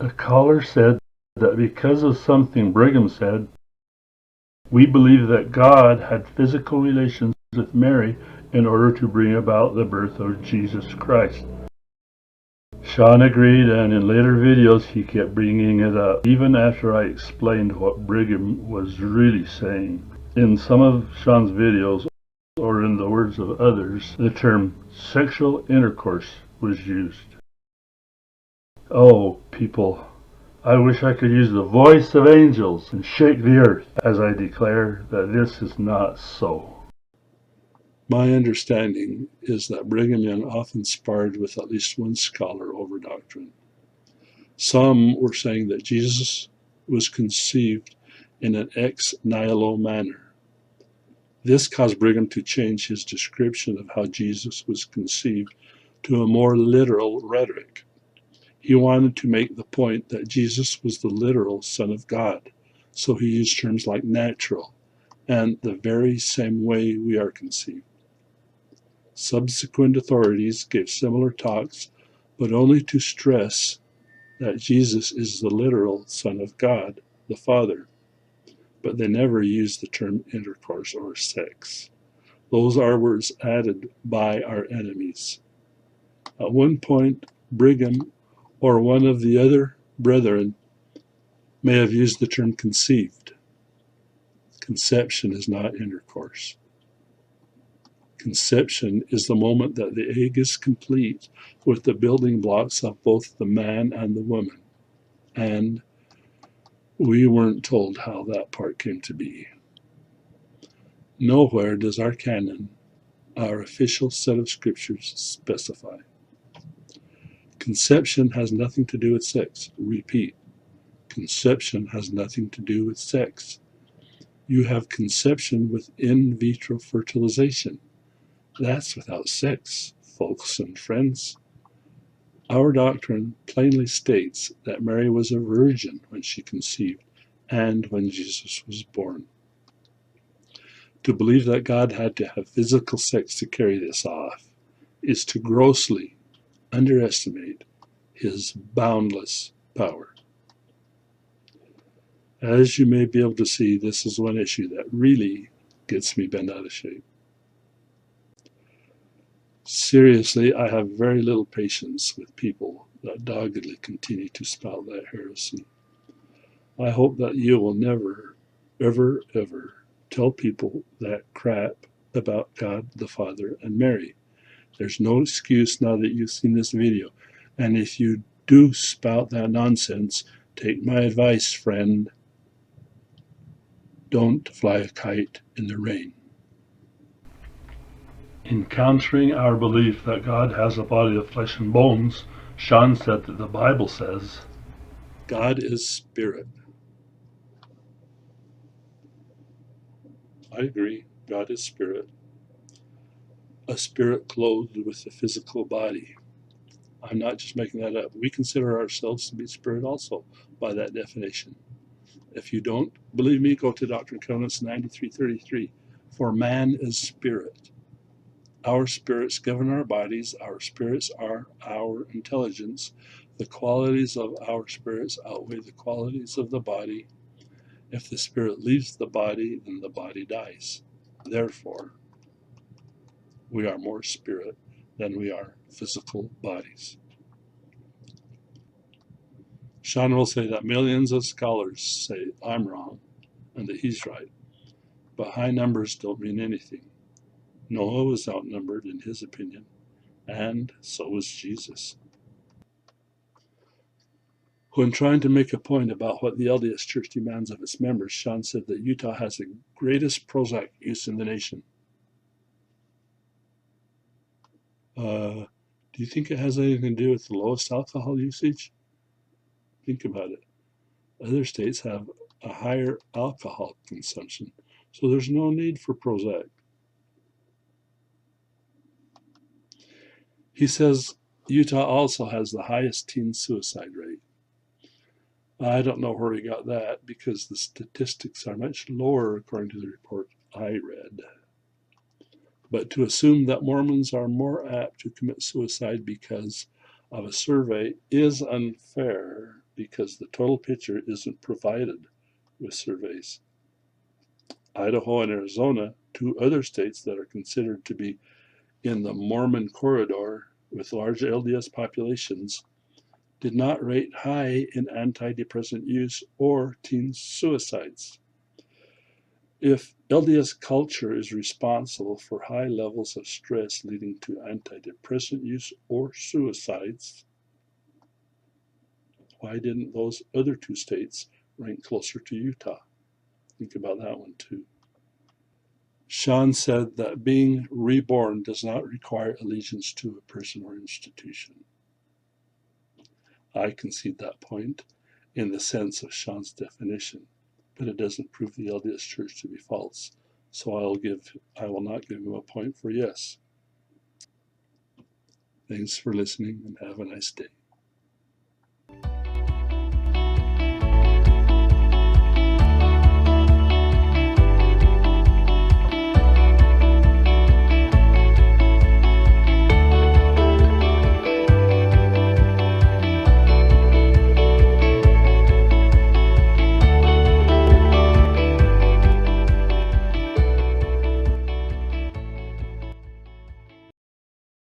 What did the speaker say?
A caller said that because of something Brigham said, we believe that God had physical relations with Mary in order to bring about the birth of Jesus Christ. Sean agreed, and in later videos he kept bringing it up, even after I explained what Brigham was really saying. In some of Sean's videos, or in the words of others, the term sexual intercourse was used. Oh, people, I wish I could use the voice of angels and shake the earth as I declare that this is not so. My understanding is that Brigham Young often sparred with at least one scholar over doctrine. Some were saying that Jesus was conceived in an ex nihilo manner. This caused Brigham to change his description of how Jesus was conceived to a more literal rhetoric. He wanted to make the point that Jesus was the literal Son of God, so he used terms like natural and the very same way we are conceived. Subsequent authorities gave similar talks, but only to stress that Jesus is the literal Son of God, the Father. But they never used the term intercourse or sex. Those are words added by our enemies. At one point, Brigham or one of the other brethren may have used the term conceived. Conception is not intercourse. Conception is the moment that the egg is complete with the building blocks of both the man and the woman. And we weren't told how that part came to be. Nowhere does our canon, our official set of scriptures, specify. Conception has nothing to do with sex. Repeat, conception has nothing to do with sex. You have conception with in vitro fertilization. That's without sex, folks and friends. Our doctrine plainly states that Mary was a virgin when she conceived and when Jesus was born. To believe that God had to have physical sex to carry this off is to grossly underestimate his boundless power. As you may be able to see, this is one issue that really gets me bent out of shape. Seriously, I have very little patience with people that doggedly continue to spout that heresy. I hope that you will never, ever, ever tell people that crap about God the Father and Mary. There's no excuse now that you've seen this video. And if you do spout that nonsense, take my advice, friend. Don't fly a kite in the rain. In countering our belief that God has a body of flesh and bones, Sean said that the Bible says, God is spirit. I agree. God is spirit. A spirit clothed with a physical body. I'm not just making that up. We consider ourselves to be spirit also by that definition. If you don't believe me, go to Doctrine and Covenants 93:33. For man is spirit. Our spirits govern our bodies. Our spirits are our intelligence. The qualities of our spirits outweigh the qualities of the body. If the spirit leaves the body, then the body dies. Therefore, we are more spirit than we are physical bodies. Sean will say that millions of scholars say I'm wrong and that he's right, but high numbers don't mean anything. Noah was outnumbered in his opinion, and so was Jesus. When trying to make a point about what the LDS Church demands of its members, Sean said that Utah has the greatest Prozac use in the nation. Do you think it has anything to do with the lowest alcohol usage? Think about it. Other states have a higher alcohol consumption, so there's no need for Prozac. He says Utah also has the highest teen suicide rate. I don't know where he got that because the statistics are much lower according to the report I read. But to assume that Mormons are more apt to commit suicide because of a survey is unfair because the total picture isn't provided with surveys. Idaho and Arizona, two other states that are considered to be in the Mormon corridor with large LDS populations, did not rate high in antidepressant use or teen suicides. If LDS culture is responsible for high levels of stress leading to antidepressant use or suicides, why didn't those other two states rank closer to Utah? Think about that one too. Sean said that being reborn does not require allegiance to a person or institution. I concede that point in the sense of Sean's definition, but it doesn't prove the LDS Church to be false, so I will not give him a point for yes. Thanks for listening and have a nice day.